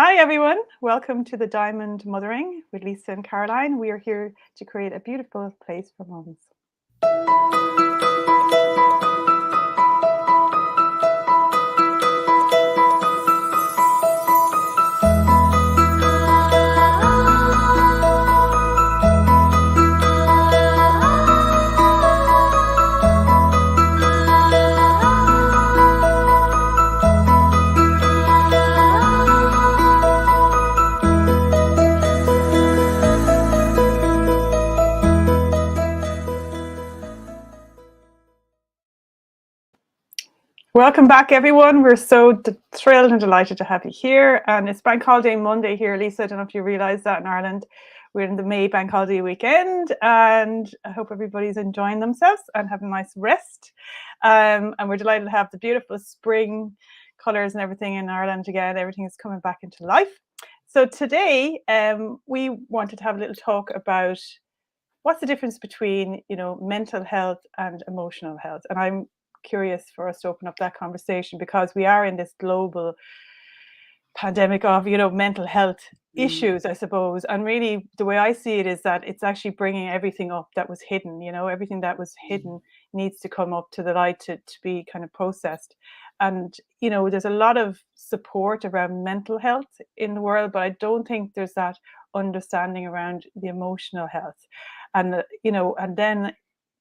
Hi everyone, welcome to the Diamond Mothering with Lisa and Caroline. We are here to create a beautiful place for mums. Welcome back, everyone. We're so thrilled and delighted to have you here. And it's Bank Holiday Monday here, Lisa. I don't know if you realise that in Ireland. We're in the May Bank Holiday weekend, and I hope everybody's enjoying themselves and having a nice rest. And we're delighted to have the beautiful spring colours and everything in Ireland again. Everything is coming back into life. So today, we wanted to have a little talk about what's the difference between, mental health and emotional health. And I'm curious for us to open up that conversation because we are in this global pandemic of mental health issues, I suppose. And really the way I see it is that it's actually bringing everything up that was hidden. Everything that was hidden needs to come up to the light to be kind of processed. And there's a lot of support around mental health in the world, but I don't think there's that understanding around the emotional health. And and then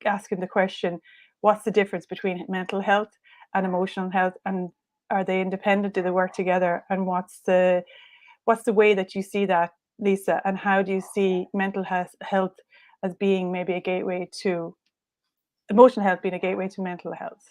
asking the question, what's the difference between mental health and emotional health, and are they independent? Do they work together? And what's the way that you see that, Lisa? And how do you see mental health as being maybe a gateway to emotional health, being a gateway to mental health?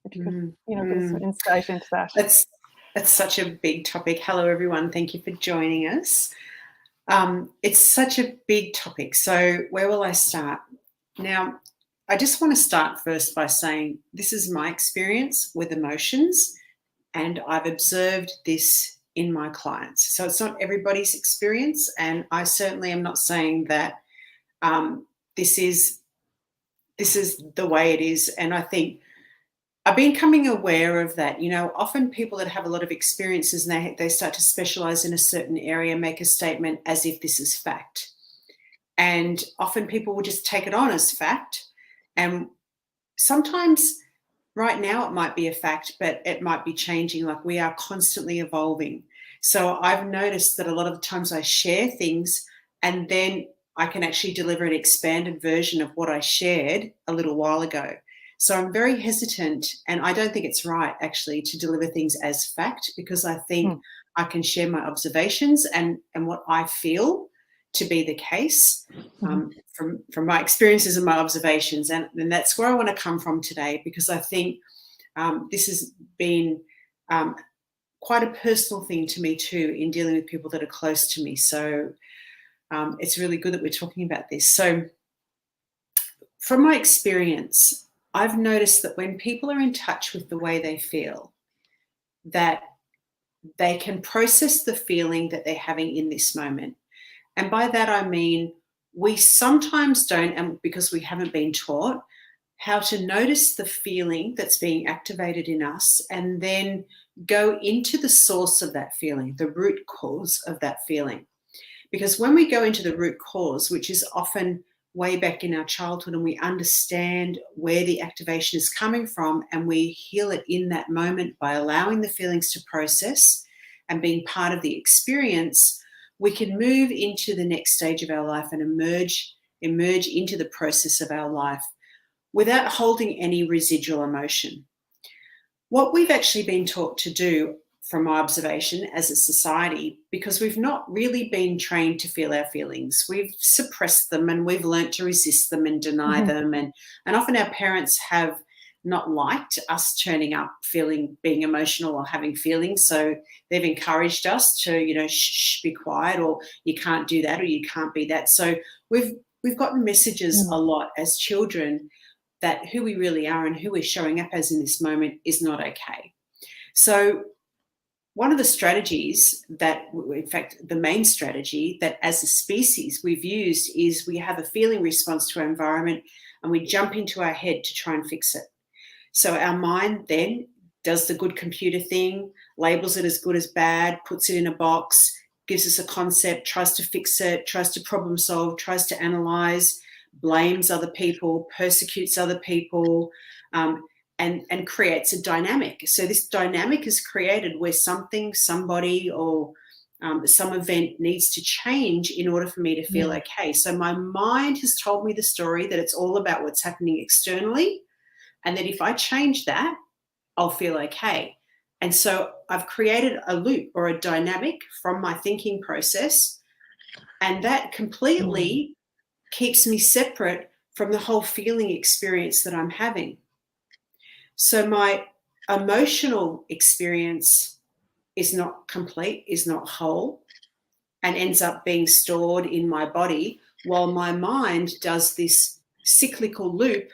If you could, give some insight into that. That's such a big topic. Hello, everyone. Thank you for joining us. It's such a big topic. So where will I start? Now, I just want to start first by saying this is my experience with emotions, and I've observed this in my clients. So it's not everybody's experience, and I certainly am not saying that this is the way it is. And I think I've been becoming aware of that. Often people that have a lot of experiences and they start to specialize in a certain area make a statement as if this is fact. And often people will just take it on as fact. And sometimes right now it might be a fact, but it might be changing. Like, we are constantly evolving. So I've noticed that a lot of the times I share things and then I can actually deliver an expanded version of what I shared a little while ago. So I'm very hesitant, and I don't think it's right actually to deliver things as fact, because I think I can share my observations and what I feel to be the case from my experiences and my observations. And that's where I want to come from today, because I think this has been quite a personal thing to me too, in dealing with people that are close to me. So it's really good that we're talking about this. So from my experience, I've noticed that when people are in touch with the way they feel, that they can process the feeling that they're having in this moment. And by that, I mean, we sometimes don't, and because we haven't been taught how to notice the feeling that's being activated in us and then go into the source of that feeling, the root cause of that feeling. Because when we go into the root cause, which is often way back in our childhood, and we understand where the activation is coming from, and we heal it in that moment by allowing the feelings to process and being part of the experience, we can move into the next stage of our life and emerge into the process of our life without holding any residual emotion. What we've actually been taught to do, from my observation as a society, because we've not really been trained to feel our feelings. We've suppressed them and we've learnt to resist them and deny them. And often our parents have not liked us turning up being emotional or having feelings. So they've encouraged us to, shh, be quiet, or you can't do that, or you can't be that. So we've gotten messages a lot as children that who we really are and who we're showing up as in this moment is not okay. So one of the strategies that, in fact, the main strategy that as a species we've used is we have a feeling response to our environment and we jump into our head to try and fix it. So our mind then does the good computer thing, labels it as good as bad, puts it in a box, gives us a concept, tries to fix it, tries to problem solve, tries to analyze, blames other people, persecutes other people, and creates a dynamic. So this dynamic is created where something, somebody, or some event needs to change in order for me to feel okay. So my mind has told me the story that it's all about what's happening externally, and that if I change that, I'll feel okay. And so I've created a loop or a dynamic from my thinking process, and that completely keeps me separate from the whole feeling experience that I'm having. So my emotional experience is not complete, is not whole, and ends up being stored in my body, while my mind does this cyclical loop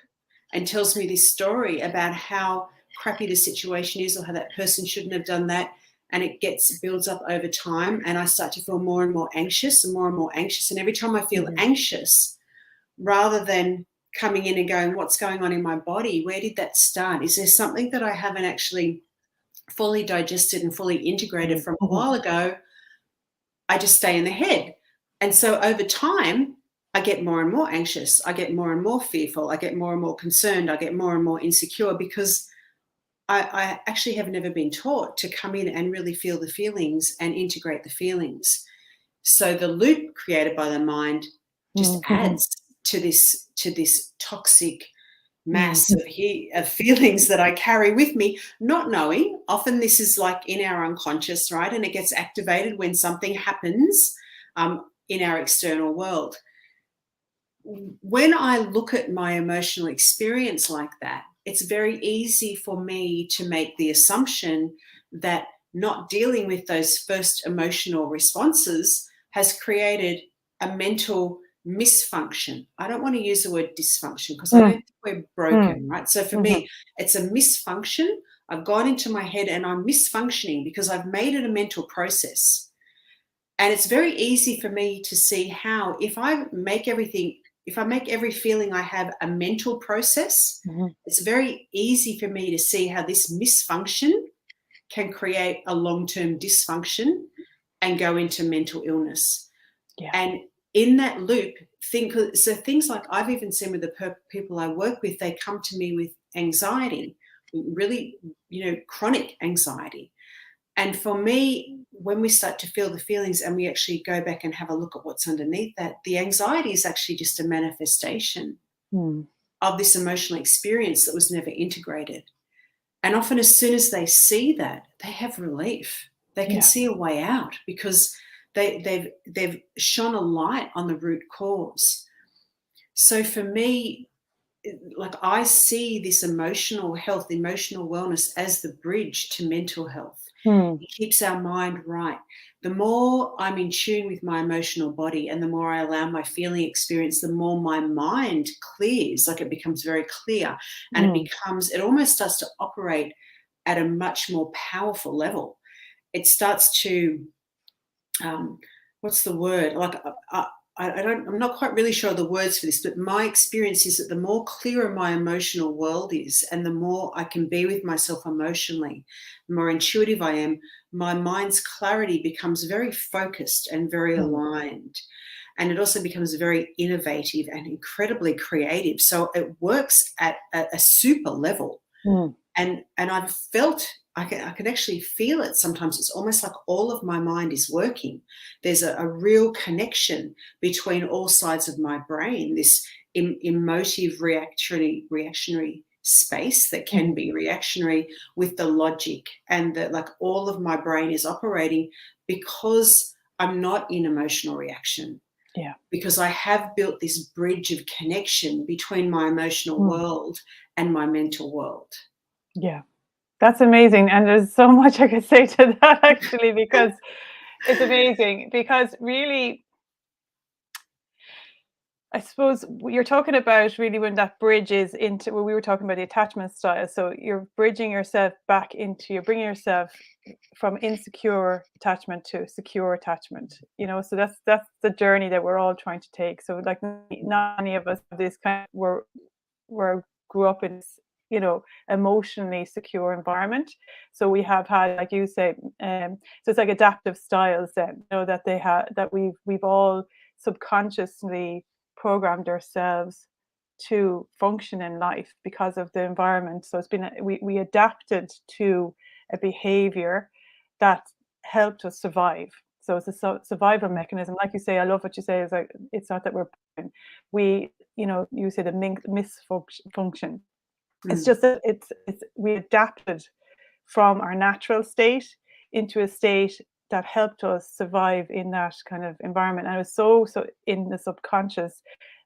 and tells me this story about how crappy the situation is, or how that person shouldn't have done that. And it builds up over time, and I start to feel more and more anxious and more and more anxious. And every time I feel anxious, rather than coming in and going, what's going on in my body? Where did that start? Is there something that I haven't actually fully digested and fully integrated from a while ago? I just stay in the head. And so over time, I get more and more anxious. I get more and more fearful. I get more and more concerned. I get more and more insecure, because I actually have never been taught to come in and really feel the feelings and integrate the feelings. So the loop created by the mind just adds to this toxic mass of feelings that I carry with me, not knowing. Often this is like in our unconscious, right? And it gets activated when something happens in our external world. When I look at my emotional experience like that, it's very easy for me to make the assumption that not dealing with those first emotional responses has created a mental misfunction. I don't want to use the word dysfunction, because I don't think we're broken, right? So for me, it's a misfunction. I've gone into my head and I'm misfunctioning because I've made it a mental process. And it's very easy for me to see how, if I make every feeling I have a mental process, it's very easy for me to see how this misfunction can create a long-term dysfunction and go into mental illness. And in that loop, things like I've even seen with the people I work with, they come to me with anxiety, really, chronic anxiety. And for me, when we start to feel the feelings and we actually go back and have a look at what's underneath that, the anxiety is actually just a manifestation of this emotional experience that was never integrated. And often as soon as they see that, they have relief. They can see a way out, because they've shone a light on the root cause. So for me, like, I see this emotional health, emotional wellness as the bridge to mental health. It keeps our mind right. The more I'm in tune with my emotional body and the more I allow my feeling experience, the more my mind clears, like it becomes very clear, and it almost starts to operate at a much more powerful level. It starts to, what's the word? Like, I'm not quite really sure of the words for this, but my experience is that the more clearer my emotional world is, and the more I can be with myself emotionally, the more intuitive I am, my mind's clarity becomes very focused and very aligned. And it also becomes very innovative and incredibly creative. So it works at a super level. And I've felt, I can actually feel it sometimes. It's almost like all of my mind is working. There's a real connection between all sides of my brain, this emotive reactionary space that can be reactionary, with the logic, and that, like, all of my brain is operating because I'm not in emotional reaction. Because I have built this bridge of connection between my emotional world and my mental world. Yeah, that's amazing. And there's so much I could say to that, actually, because it's amazing. Because really, I suppose you're talking about really when that bridge is into, well, we were talking about the attachment style. So you're bridging yourself back into, you're bringing yourself from insecure attachment to secure attachment, so that's the journey that we're all trying to take. So, like, not many of us have this kind of, grew up in this emotionally secure environment. So we have had, like you say, so it's like adaptive styles then, that they have, that we've all subconsciously programmed ourselves to function in life because of the environment. So it's been, we adapted to a behavior that helped us survive. So it's a survival mechanism. Like you say, I love what you say, is like, it's not that we, you say the misfunction. It's just that we adapted from our natural state into a state that helped us survive in that kind of environment. And it was so in the subconscious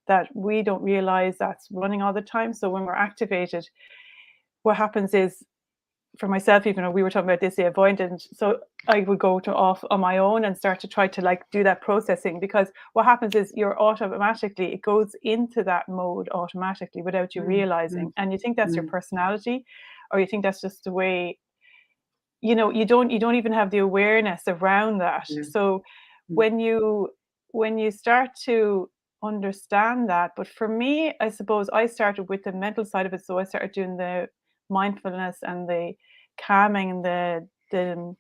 that we don't realize that's running all the time. So when we're activated, what happens is, for myself, even though we were talking about this, the avoidant, so I would go off on my own and start to try to like do that processing, because what happens is it goes into that mode automatically without you realizing. And you think that's your personality, or you think that's just the way, you don't even have the awareness around that. So when you start to understand that, but for me, I suppose I started with the mental side of it. So I started doing the mindfulness and the calming and the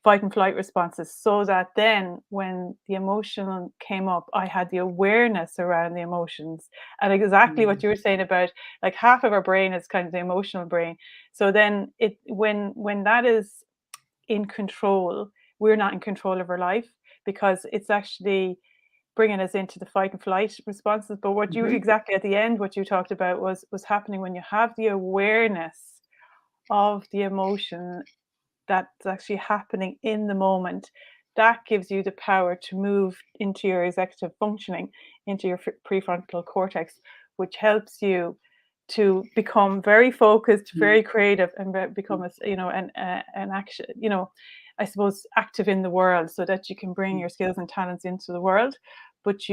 fight and flight responses, so that then when the emotion came up, I had the awareness around the emotions. And exactly what you were saying about, like, half of our brain is kind of the emotional brain. So then when that is in control, we're not in control of our life, because it's actually bringing us into the fight and flight responses. But what you exactly at the end, what you talked about was happening when you have the awareness of the emotion that's actually happening in the moment. That gives you the power to move into your executive functioning, into your prefrontal cortex, which helps you to become very focused, very creative, and become an action, I suppose, active in the world, so that you can bring your skills and talents into the world. But if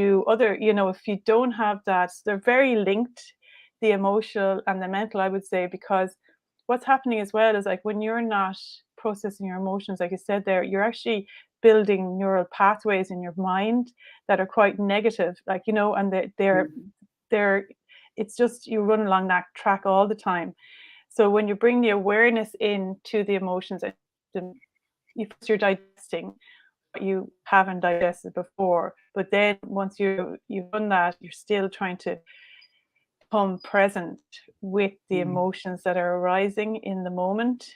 you don't have that, they're very linked, the emotional and the mental, I would say, because what's happening as well is, like, when you're not processing your emotions, like you said there, you're actually building neural pathways in your mind that are quite negative, like, and they're it's just, you run along that track all the time. So when you bring the awareness into the emotions, you're digesting what you haven't digested before. But then once you've done that, you're still trying to become present with the emotions that are arising in the moment,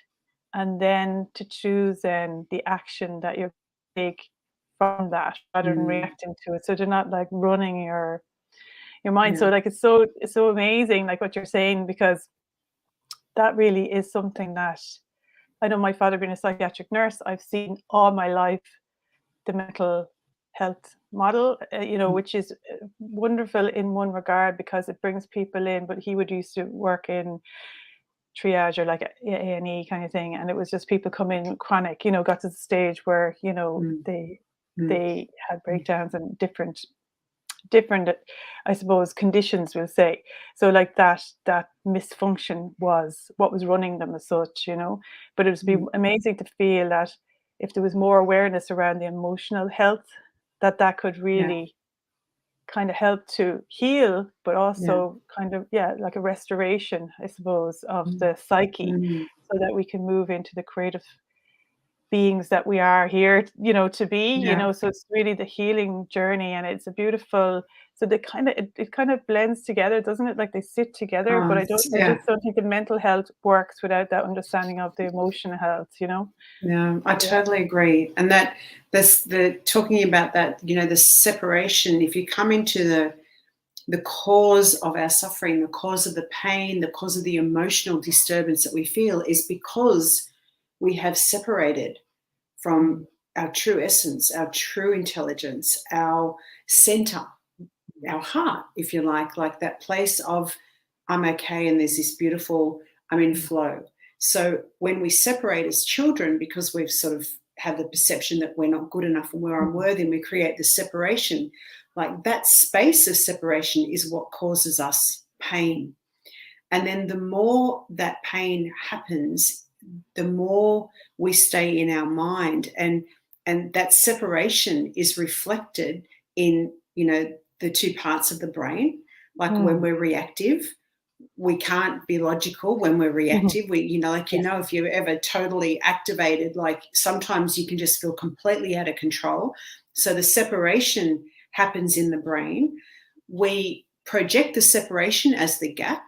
and then to choose then the action that you're going to take from that, rather than reacting to it. So they're not like running your mind. So like, it's so amazing, like what you're saying, because that really is something that, I know, my father being a psychiatric nurse, I've seen all my life the mental health model, which is wonderful in one regard, because it brings people in. But he would used to work in triage, or like A&E kind of thing, and it was just people come in chronic, got to the stage where they had breakdowns and different, I suppose, conditions, we'll say. So like that misfunction was what was running them as such, but it would be amazing to feel that if there was more awareness around the emotional health, that could really kind of help to heal, but also kind of, like a restoration, I suppose, of the psyche, so that we can move into the creative beings that we are here, to be, so it's really the healing journey, and it's a beautiful, so they kind of, it kind of blends together, doesn't it? Like they sit together, but I just don't think the mental health works without that understanding of the emotional health, Yeah, I totally agree. And that's the talking about that, the separation. If you come into the cause of our suffering, the cause of the pain, the cause of the emotional disturbance that we feel, is because we have separated from our true essence, our true intelligence, our center, our heart, if you like that place of, I'm okay, and there's this beautiful, I'm in flow. So when we separate as children, because we've sort of have the perception that we're not good enough and we're unworthy, and we create the separation, like that space of separation is what causes us pain. And then the more that pain happens, the more we stay in our mind, and that separation is reflected in the two parts of the brain. Like when we're reactive, we can't be logical when we're reactive. We, like, Yes. if you're ever totally activated, like sometimes you can just feel completely out of control. So the separation happens in the brain. We project the separation as the gap,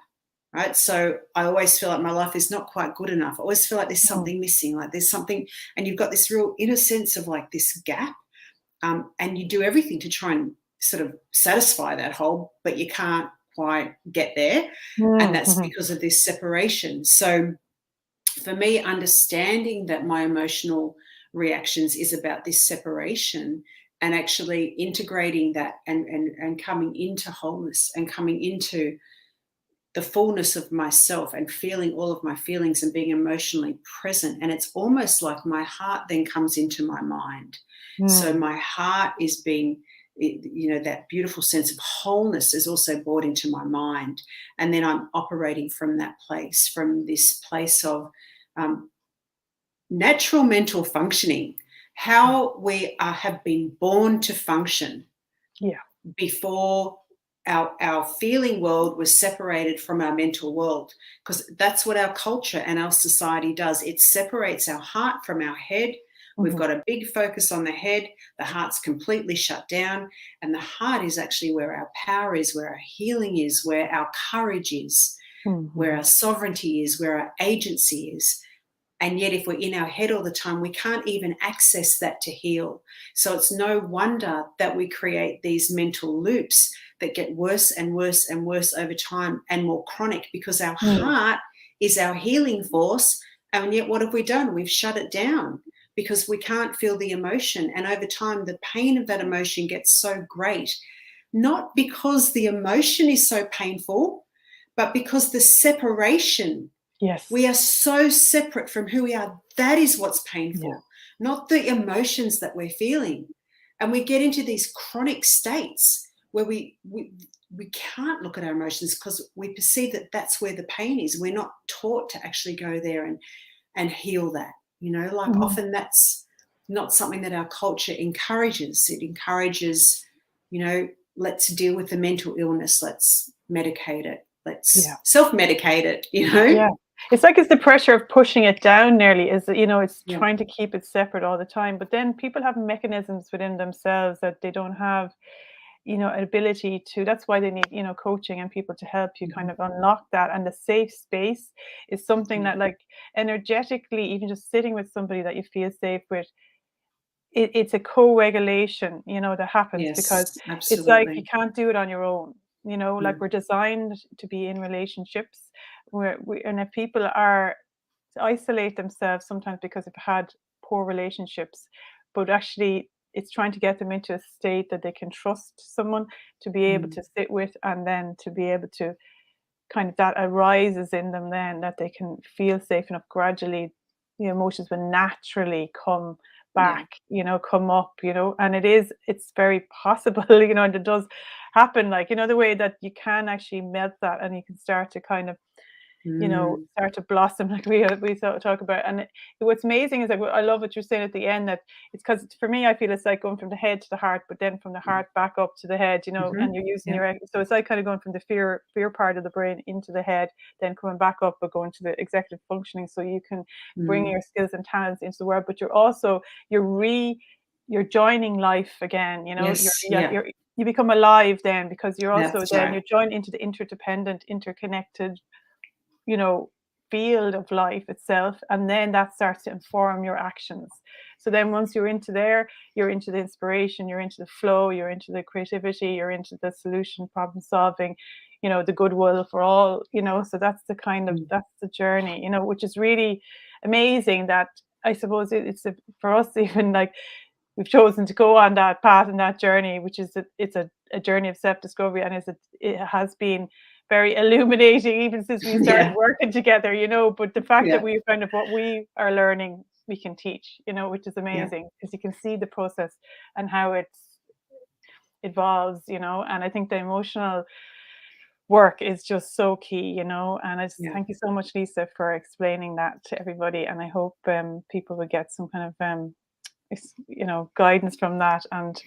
right? So I always feel like my life is not quite good enough. I always feel like there's something missing, like there's something, and you've got this real inner sense of like this gap, and you do everything to try and sort of satisfy that hole, but you can't quite get there, and that's Mm-hmm. because of this separation. So for me, understanding that my emotional reactions is about this separation, and actually integrating that, and coming into wholeness, and coming into the fullness of myself, and feeling all of my feelings, and being emotionally present. And it's almost like my heart then comes into my mind. So my heart is being, that beautiful sense of wholeness is also brought into my mind. And then I'm operating from that place, from this place of natural mental functioning, how we have been born to function Yeah. before our feeling world was separated from our mental world, because that's what our culture and our society does. It separates our heart from our head. We've got a big focus on the head. The heart's completely shut down, and the heart is actually where our power is, where our healing is, where our courage is, where our sovereignty is, where our agency is. And yet, if we're in our head all the time, we can't even access that to heal. So it's no wonder that we create these mental loops that get worse and worse and worse over time, and more chronic, because our heart is our healing force. And yet, what have we done? We've shut it down because we can't feel the emotion. And over time, the pain of that emotion gets so great, not because the emotion is so painful, but because the separation, Yes. we are so separate from who we are. That is what's painful, Yeah. not the emotions that we're feeling. And we get into these chronic states where we can't look at our emotions because we perceive that that's where the pain is. We're not taught to actually go there and heal that. Like often that's not something that our culture encourages. It encourages, let's deal with the mental illness. Let's medicate it. Let's self-medicate it, Yeah. It's like it's the pressure of pushing it down nearly, is that, it's Yeah. trying to keep it separate all the time. But then people have mechanisms within themselves that they don't have, an ability to. That's why they need, coaching and people to help you kind of unlock that. And the safe space is something Yeah. that, like, energetically, even just sitting with somebody that you feel safe with, it's a co-regulation, that happens, because Yes, it's like you absolutely. can't do it on your own. Like, Mm. we're designed to be in relationships where and if people are to isolate themselves sometimes because they've had poor relationships, but actually it's trying to get them into a state that they can trust someone to be able Mm. to sit with, and then to be able to kind of, that arises in them, then that they can feel safe enough. Gradually the emotions will naturally come Yeah. back, come up, and it's very possible, and it does happen, like, the way that you can actually melt that, and you can start to kind of, Mm. start to blossom, like we talk about. And what's amazing is, like, I love what you're saying at the end, that it's because, for me, I feel it's like going from the head to the heart, but then from the heart back up to the head, and you're using Yeah. your, so it's like kind of going from the fear part of the brain into the head, then coming back up, but going to the executive functioning, so you can bring Mm. your skills and talents into the world. But you're joining life again, Yes. Yeah. you become alive then, because you're also That's then right. you're joined into the interdependent, interconnected, you know, field of life itself, and then that starts to inform your actions. So then once you're into there, you're into the inspiration, you're into the flow, you're into the creativity, you're into the solution, problem solving, the goodwill for all, so that's the kind of, Mm. that's the journey, which is really amazing. That, I suppose, for us, even, like, we've chosen to go on that path and that journey, which is it's a journey of self-discovery, and it has been very illuminating even since we started Yeah. working together, but the fact that Yeah. we kind of, what we are learning, we can teach, which is Yeah. amazing, because you can see the process and how it evolves, and I think the emotional work is just so key, and I just Yeah. thank you so much, Lisa, for explaining that to everybody, and I hope people will get some kind of guidance from that. And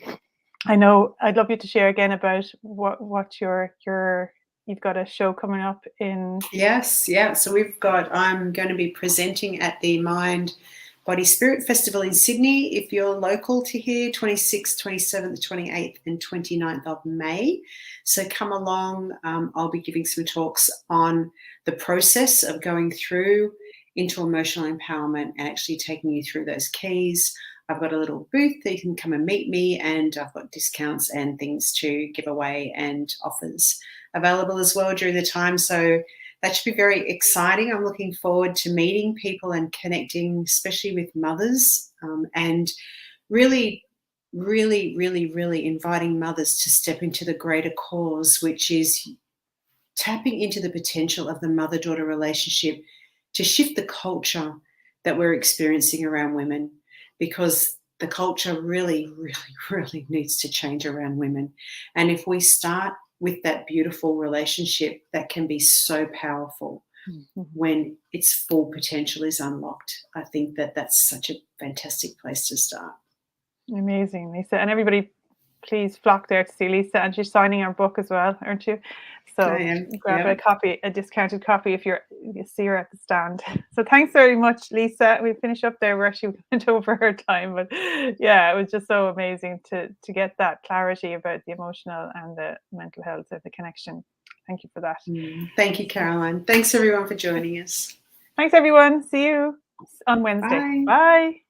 I know I'd love you to share again about what your you've got a show coming up in... Yes, yeah. So I'm going to be presenting at the Mind, Body, Spirit Festival in Sydney. If you're local to here, 26th, 27th, 28th and 29th of May. So come along. I'll be giving some talks on the process of going through into emotional empowerment and actually taking you through those keys. I've got a little booth that you can come and meet me, and I've got discounts and things to give away and offers available as well during the time. So that should be very exciting. I'm looking forward to meeting people and connecting, especially with mothers, and really, really, really, really inviting mothers to step into the greater cause, which is tapping into the potential of the mother-daughter relationship to shift the culture that we're experiencing around women, because the culture really, really, really needs to change around women. And if we start with that beautiful relationship, that can be so powerful when its full potential is unlocked. I think that that's such a fantastic place to start. Amazing, Lisa. And everybody, please flock there to see Lisa. And she's signing our book as well, aren't you? So grab a copy, a discounted copy if you see her at the stand. So thanks very much, Lisa. We finish up there. We actually went over her time, but yeah, it was just so amazing to get that clarity about the emotional and the mental health of the connection. Thank you for that. Thank you, Caroline. Thanks everyone for joining us. Thanks everyone. See you on Wednesday. Bye. Bye.